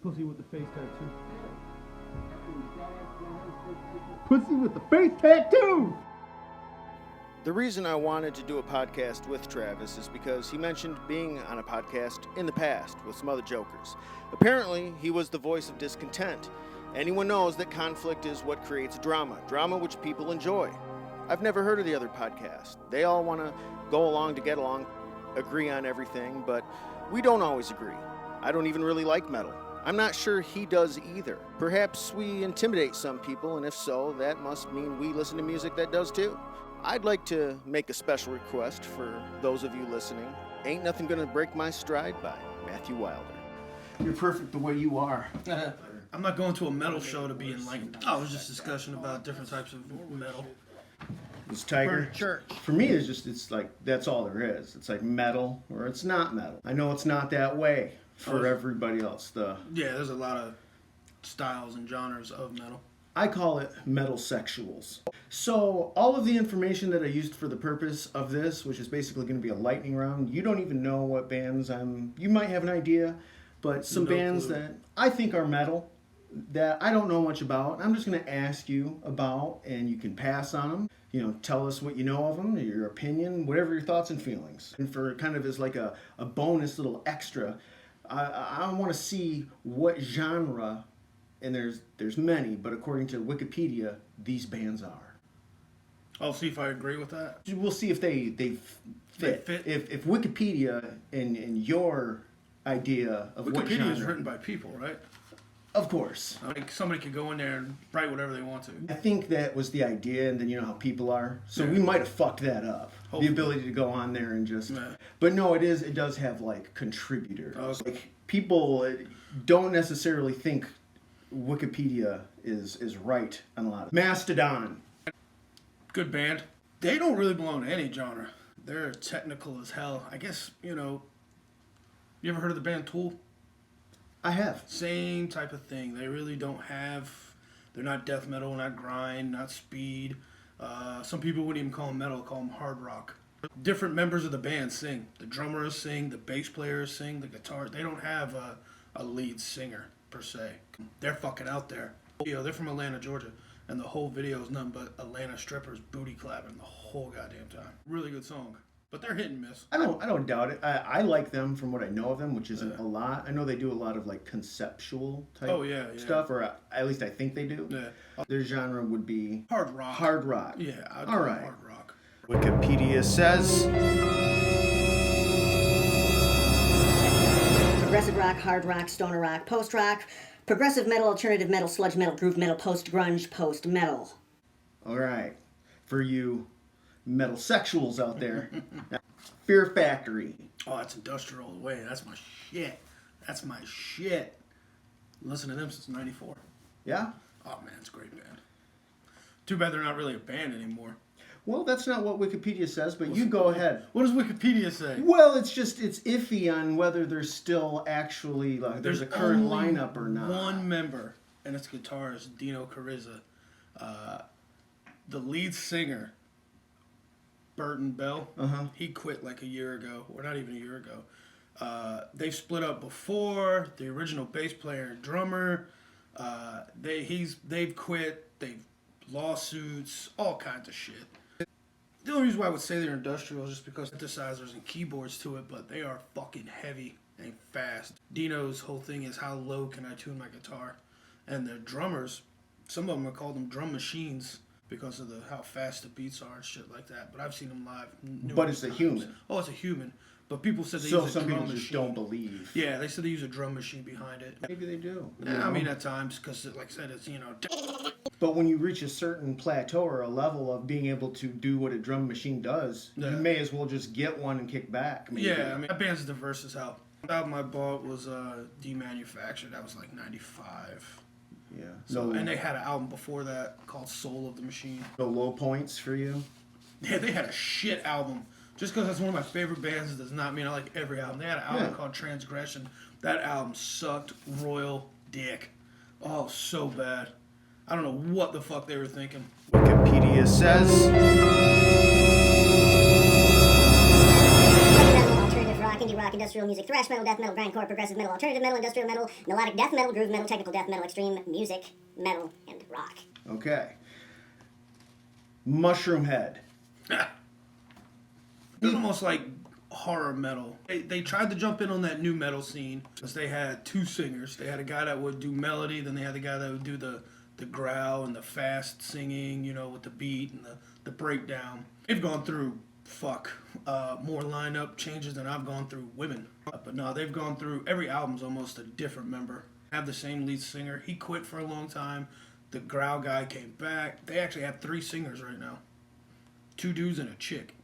Pussy with the face tattoo. Pussy with the face tattoo! The reason I wanted to do a podcast with Travis is because he mentioned being on a podcast in the past with some other jokers. Apparently, he was the voice of discontent. Anyone knows that conflict is what creates drama which people enjoy. I've never heard of the other podcast. They all want to go along to get along, agree on everything, but we don't always agree. I don't even really like metal. I'm not sure he does either. Perhaps we intimidate some people, and if so, that must mean we listen to music that does too. I'd like to make a special request for those of you listening. Ain't Nothing Gonna Break My Stride by Matthew Wilder. You're perfect the way you are. I'm not going to a metal show to be enlightened. Oh, it was just discussion about different types of metal. It's Tiger. For church. For me, it's like, that's all there is. It's like metal or it's not metal. I know it's not that way for everybody else. Yeah, there's a lot of styles and genres of metal. I call it metal sexuals. So all of the information that I used for the purpose of this, which is basically going to be a lightning round, you don't even know what bands you might have an idea, but some bands that I think are metal that I don't know much about, I'm just going to ask you about, and you can pass on them. You know, tell us what you know of them, your opinion, whatever your thoughts and feelings. And for kind of as like a bonus little extra, I want to see what genre, and there's many, but according to Wikipedia, these bands are. I'll see if I agree with that. We'll see if they fit. If Wikipedia and your idea of what genre... Wikipedia is written by people, right? Of course. Like somebody could go in there and write whatever they want to. I think that was the idea, and then you know how people are. So we might have fucked that up. Hopefully. The ability to go on there and just... Yeah. But no, it does have, like, contributors. Okay. Like, people don't necessarily think Wikipedia is right on a lot of... Mastodon. Good band. They don't really belong to any genre. They're technical as hell. I guess, you ever heard of the band Tool? I have. Same type of thing. They really don't have... They're not death metal, not grind, not speed. Some people wouldn't even call them metal, call them hard rock. Different members of the band sing. The drummers sing, the bass players sing, the guitar. They don't have a lead singer, per se. They're fucking out there. They're from Atlanta, Georgia. And the whole video is nothing but Atlanta strippers booty clapping the whole goddamn time. Really good song. But they're hit and miss. I don't doubt it. I like them from what I know of them, which isn't a lot. I know they do a lot of like conceptual type stuff, or at least I think they do. Yeah. Their genre would be hard rock. Hard rock. Yeah, I'd all right. Hard rock. Wikipedia says progressive rock, hard rock, stoner rock, post rock, progressive metal, alternative metal, sludge metal, groove metal, post grunge, post metal. All right, for you metal sexuals out there. Fear Factory. Oh, that's industrial all the way. That's my shit. That's my shit. Listen to them since '94. Yeah? Oh man, it's a great band. Too bad they're not really a band anymore. Well, that's not what Wikipedia says, but you go ahead. What does Wikipedia say? Well, it's iffy on whether there's still actually there's a current lineup or not. One member, and it's guitarist Dino Carrizza. The lead singer, Burton Bell, he quit like a year ago, or not even a year ago. They've split up before. The original bass player and drummer, they've quit. They've lawsuits, all kinds of shit. The only reason why I would say they're industrial is just because synthesizers and keyboards to it, but they are fucking heavy and fast. Dino's whole thing is how low can I tune my guitar, and the drummers, some of them are called them drum machines, because of how fast the beats are and shit like that. But I've seen them live. But it's a human. Oh, it's a human. But people said they use a drum machine. So some people just don't believe. Yeah, they said they use a drum machine behind it. Maybe they do. Yeah, I mean, at times, because like I said, it's, But when you reach a certain plateau or a level of being able to do what a drum machine does, you may as well just get one and kick back. Maybe. Yeah, I mean, that band's diverse as hell. The album I bought was Demanufactured. That was like 95. Yeah. So, and they had an album before that called Soul of the Machine. No low points for you? Yeah, they had a shit album. Just because that's one of my favorite bands does not mean I like every album. They had an album called Transgression. That album sucked royal dick. Oh, so bad. I don't know what the fuck they were thinking. Wikipedia says... Alternative rock, indie rock, industrial music, thrash metal, death metal, grindcore, progressive metal, alternative metal, industrial metal, melodic death metal, groove metal, technical death metal, extreme music, metal, and rock. Okay. Mushroom Head. It's almost like horror metal. They tried to jump in on that new metal scene because they had two singers. They had a guy that would do melody, then they had the guy that would do the growl and the fast singing, you know, with the beat and the breakdown. They've gone through more lineup changes than I've gone through women. But no, they've gone through every album's almost a different member. Have the same lead singer. He quit for a long time. The growl guy came back. They actually have 3 singers right now. 2 dudes and a chick.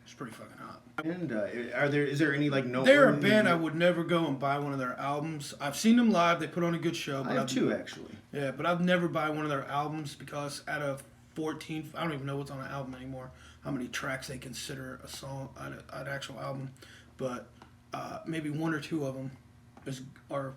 It's pretty fucking hot. And is there any like no? They're a band I would never go and buy one of their albums. I've seen them live. They put on a good show. But I have 2 actually. Yeah, but I've never buy one of their albums because out of 14, I don't even know what's on an album anymore. How many tracks they consider a song, an actual album, but maybe 1 or 2 of them are,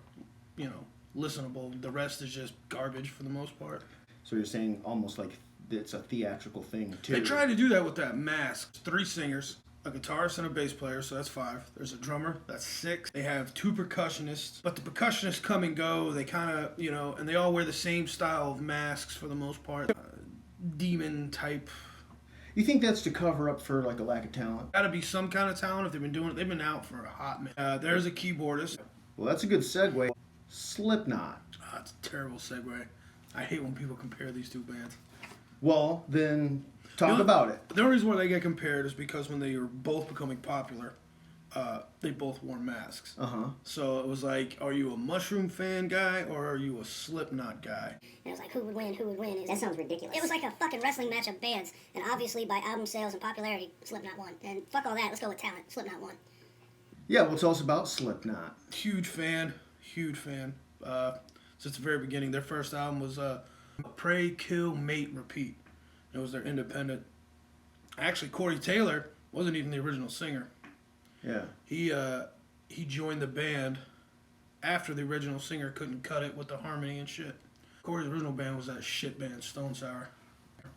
you know, listenable. The rest is just garbage for the most part. So you're saying almost like it's a theatrical thing too. They tried to do that with that Mask. 3 singers, a guitarist and a bass player, so that's 5. There's a drummer, that's 6. They have 2 percussionists, but the percussionists come and go. They kind of, you know, and they all wear the same style of masks for the most part. Demon type. You think that's to cover up for like a lack of talent? Got to be some kind of talent if they've been doing it. They've been out for a hot minute. There's a keyboardist. Well, that's a good segue. Slipknot. That's a terrible segue. I hate when people compare these 2 bands. Well, then talk about it. The only reason why they get compared is because when they were both becoming popular, they both wore masks. So it was like, are you a Mushroom fan guy or are you a Slipknot guy? And it was like, who would win, who would win? That sounds ridiculous. It was like a fucking wrestling match of bands. And obviously by album sales and popularity, Slipknot won. And fuck all that, let's go with talent. Slipknot won. Yeah, well, tell us about Slipknot. Huge fan. Since the very beginning. Their first album was Pray, Kill, Mate, Repeat. It was their independent. Actually, Corey Taylor wasn't even the original singer. Yeah. He joined the band after the original singer couldn't cut it with the harmony and shit. Corey's original band was that shit band, Stone Sour.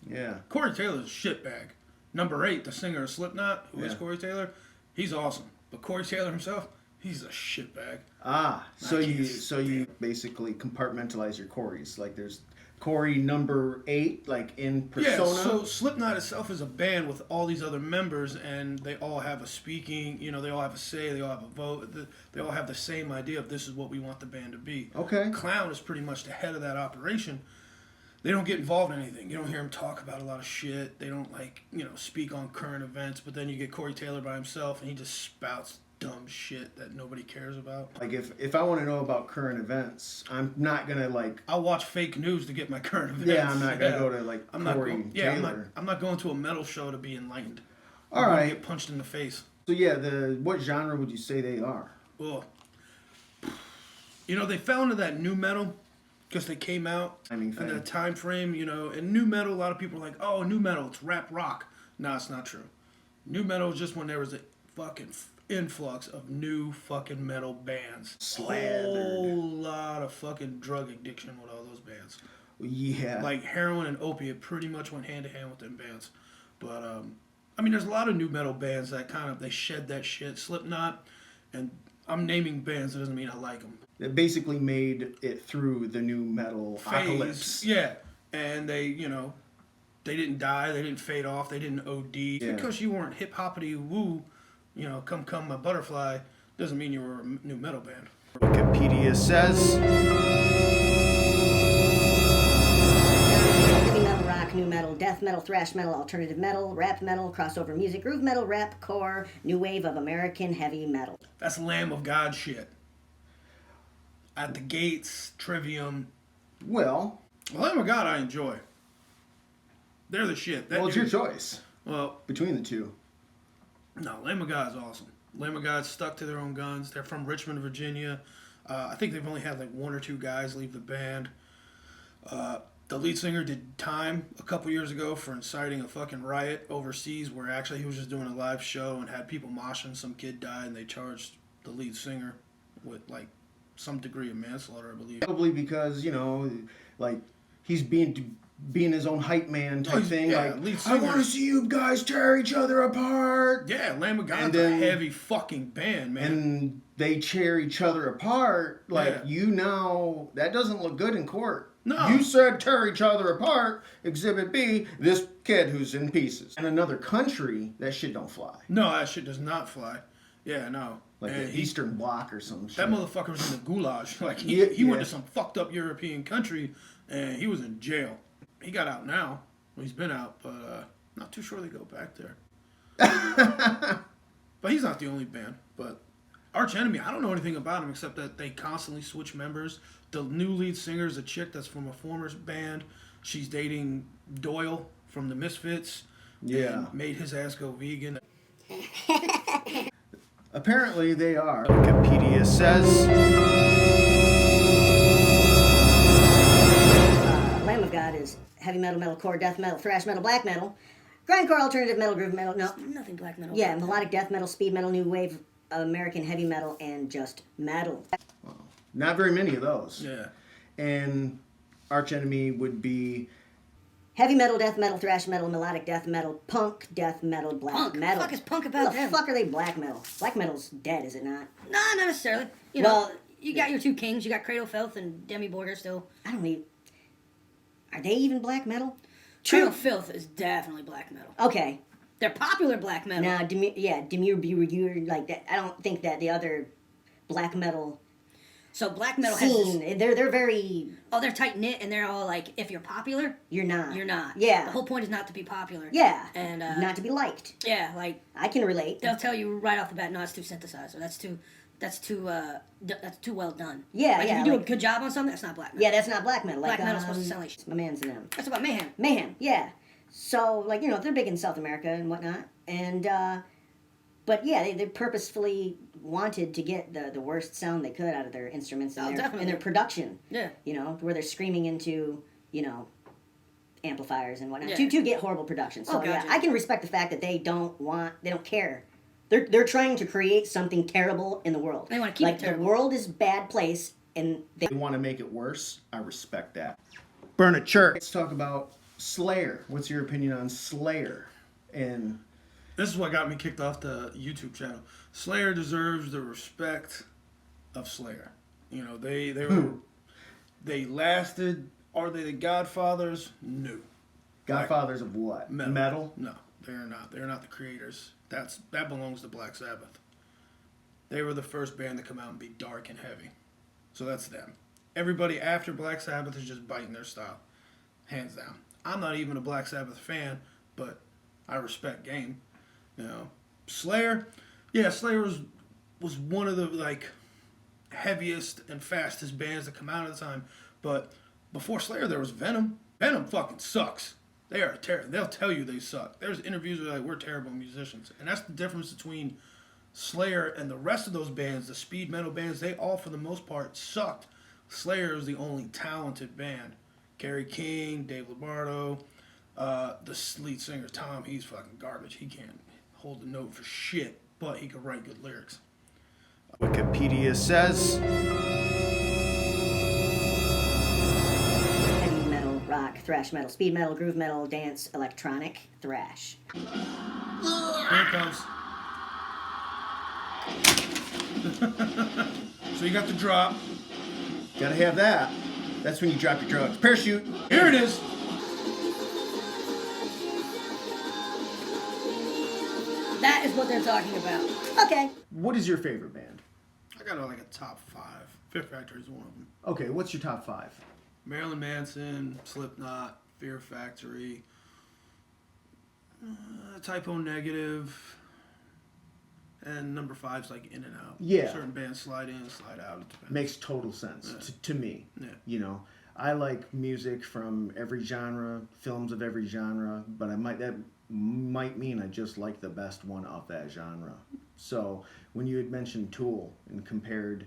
Yeah. Corey Taylor's a shitbag. Number 8, the singer of Slipknot, who is Yeah. Corey Taylor, he's awesome. But Corey Taylor himself, he's a shitbag. So you basically compartmentalize your Corys. Like there's Corey number 8, like in Persona. Yeah, so Slipknot itself is a band with all these other members, and they all have a speaking, you know, they all have a say, they all have a vote, they all have the same idea of this is what we want the band to be. Okay. Clown is pretty much the head of that operation. They don't get involved in anything. You don't hear them talk about a lot of shit. They don't, like, you know, speak on current events, but then you get Corey Taylor by himself, and he just spouts dumb shit that nobody cares about. Like if I want to know about current events, I'm not gonna like. I'll watch fake news to get my current events. Yeah, I'm not gonna go to like Corey Taylor. I'm not going to a metal show to be enlightened. All I'm gonna right. get punched in the face. So yeah, what genre would you say they are? Well, you know, they fell into that new metal because they came out Timing in thing. that time frame. You know, and new metal, a lot of people are like, oh, new metal, it's rap rock. No, it's not true. New metal is just when there was a fucking influx of new fucking metal bands. Slathered. Whole lot of fucking drug addiction with all those bands. Yeah. Like heroin and opiate pretty much went hand in hand with them bands. But I mean, there's a lot of new metal bands that kind of they shed that shit. Slipknot, and I'm naming bands. That doesn't mean I like them. It basically made it through the new metal apocalypse. Yeah, and they, you know, they didn't die. They didn't fade off. They didn't OD. Yeah. Because you weren't hip hoppity woo, you know, come my butterfly, doesn't mean you were a new metal band. Wikipedia says. Heavy metal, rock, new metal, death metal, thrash metal, alternative metal, rap metal, crossover music, groove metal, rap, core, new wave of American heavy metal. That's Lamb of God shit. At the Gates, Trivium. Well, Lamb of God I enjoy. They're the shit. it's your choice Well, between the two. no, Lamb of God is awesome. Lamb of God stuck to their own guns. They're from Richmond, Virginia. I think they've only had like 1 or 2 guys leave the band. The lead singer did time a couple years ago for inciting a fucking riot overseas where actually he was just doing a live show and had people moshing. Some kid died and they charged the lead singer with like some degree of manslaughter, I believe. Probably because, you know, like he's being being his own hype man type thing. Yeah, Like, lead I singer. want to see you guys tear each other apart. Yeah, Lamb of God's And a then- heavy fucking band, man. And they tear each other apart. Like, Yeah. that doesn't look good in court. No. You said tear each other apart. Exhibit B, this kid who's in pieces. In another country, that shit don't fly. No, that shit does not fly. Yeah, no. Like And the Eastern Bloc or some shit. that motherfucker was in the gulag. Like, he Yeah, went yeah. to some fucked up European country, and he was in jail. He got out now. Well, he's been out, but not too sure they go back there. But he's not the only band. But Arch Enemy, I don't know anything about him except that they constantly switch members. The new lead singer is a chick that's from a former band. She's dating Doyle from the Misfits. Yeah. And made his ass go vegan. Apparently they are. Wikipedia says. Lamb of God is heavy metal, metalcore, death metal, thrash metal, black metal, grindcore, alternative metal, groove metal. No, Nothing black metal. yeah, melodic death metal, speed metal, new wave, American heavy metal, and just metal. Not very many of those. Yeah. And Arch Enemy would be Heavy metal, death metal, thrash metal, melodic death metal, punk, death metal, black Punk? metal. The fuck is punk Who about the them? fuck are they black metal? Black metal's dead, is it not? Nah, not necessarily. You Well, know, you got your two kings. You got Cradle Filth and Demi Borgir still. I don't even. Are they even black metal? Cradle Filth is definitely black metal. Okay. They're popular black metal. Now, Demure Beware, like that. I don't think that the other black metal So black metal has this, scene. They're very. they're tight knit and they're all like, if you're popular, You're not. you're not. Yeah. The whole point is not to be popular. Yeah. And not to be liked. yeah, like I can relate. they'll tell you right off the bat, no, it's too synthesized or that's too well done. Yeah, like, yeah, if you do a like- good job on something, that's not black metal. Yeah, that's not black metal. Black Like, metal's supposed to sound like shit. my man's in them. That's about mayhem. Mayhem, yeah. So, like, they're big in South America and whatnot. And, but yeah, they purposefully wanted to get the worst sound they could out of their instruments and, definitely. their production. Yeah. Where they're screaming into, amplifiers and whatnot Yeah. to get horrible production. So, Oh, gotcha. yeah, I can respect the fact that they don't care. They're trying to create something terrible in the world. They wanna keep it like, terrible. the world is a bad place, and they want to make it worse. I respect that. Burn a church. Let's talk about Slayer. What's your opinion on Slayer? And This is what got me kicked off the YouTube channel. Slayer deserves the respect of Slayer. They lasted. Are they the Godfathers? No. Godfathers of what? Metal? No, they're not. They're not the creators. That belongs to Black Sabbath. They were the first band to come out and be dark and heavy. So that's them. Everybody after Black Sabbath is just biting their style. Hands down. I'm not even a Black Sabbath fan, but I respect game. Slayer, Slayer was one of the heaviest and fastest bands that come out at the time. But before Slayer, there was Venom. Venom fucking sucks. They are terrible. They'll tell you they suck. There's interviews where we're terrible musicians, and that's the difference between Slayer and the rest of those bands. The speed metal bands, they all for the most part sucked. Slayer is the only talented band. Kerry King, Dave Lombardo, the lead singer Tom, he's fucking garbage. He can't hold a note for shit, but he can write good lyrics. Wikipedia says. heavy metal, rock, thrash metal, speed metal, groove metal, dance, electronic, thrash. Here it comes. So you got the drop. Gotta have that. That's when you drop your drugs. Parachute. Here it is. That is what they're talking about. Okay. What is your favorite band? I got a top 5. Fear Factory is one of them. Okay, what's your top 5? Marilyn Manson, Slipknot, Fear Factory, Typo Negative, and number 5's like In and Out. Yeah. Certain bands slide in, slide out. It depends. Makes total sense to me. Yeah. I like music from every genre, films of every genre, but that might mean I just like the best one of that genre. So when you had mentioned Tool and compared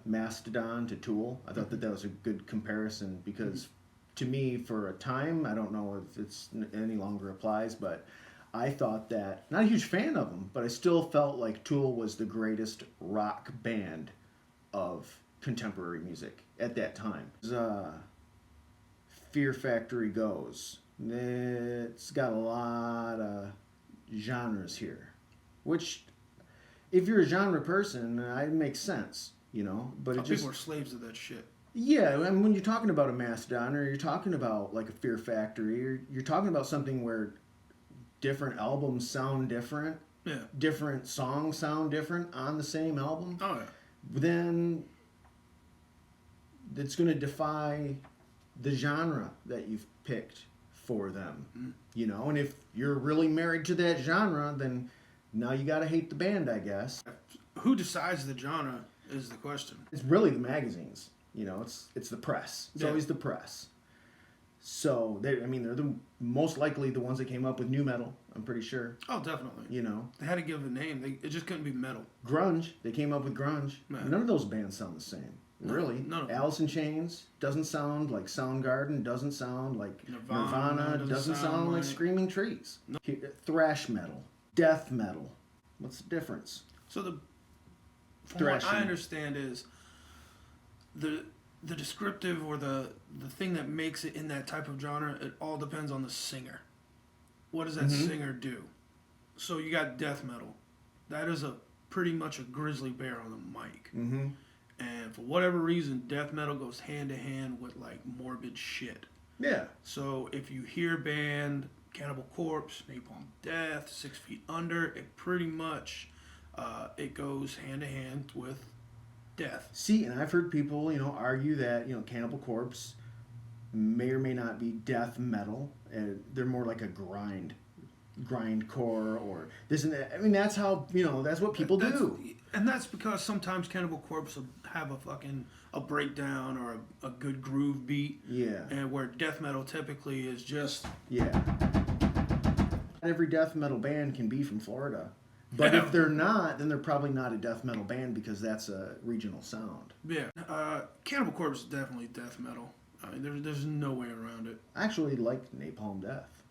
Mastodon to Tool, I thought that was a good comparison because to me, for a time, I don't know if it's any longer applies, but I thought that, not a huge fan of them, but I still felt like Tool was the greatest rock band of contemporary music at that time. It was, Fear Factory goes, it's got a lot of genres here, which, if you're a genre person, it makes sense, you know. But it just people are slaves of that shit. yeah, and when you're talking about a Mastodon, or you're talking about like a Fear Factory, or you're talking about something where different albums sound different, Yeah. different songs sound different on the same album, Oh yeah. then it's going to defy the genre that you've picked for them, you know. And if you're really married to that genre, then now you got to hate the band, I guess. Who decides the genre is the question. It's really the magazines, you know. It's the press. It's Yeah. always the press. So they're the most likely the ones that came up with new metal. I'm pretty sure. Oh, definitely. You know, They had to give a name. It just couldn't be metal. grunge. They came up with grunge. Man. None of those bands sound the same. Really, none of them. Alice in Chains doesn't sound like Soundgarden. Doesn't sound like Nirvana Doesn't sound like Screaming Trees. Thrash metal, death metal. What's the difference? So from what Thrashing. I understand is the descriptive or the thing that makes it in that type of genre, it all depends on the singer. What does that singer do? So you got death metal. That is pretty much a grizzly bear on the mic. Mm-hmm. And for whatever reason, death metal goes hand to hand with like morbid shit. Yeah. So if you hear band Cannibal Corpse, Napalm Death, 6 Feet Under, it pretty much it goes hand to hand with death. See, and I've heard people, you know, argue that, you know, Cannibal Corpse may or may not be death metal. They're more like a grindcore or this and that. I mean, that's how, you know, that's what people do. And that's because sometimes Cannibal Corpse will have a breakdown or a good groove beat. Yeah. And where death metal typically is just Yeah. Every death metal band can be from Florida. But Yeah. if they're not, then they're probably not a death metal band because that's a regional sound. yeah. Cannibal Corpse is definitely death metal. I mean, there's no way around it. I actually liked Napalm Death.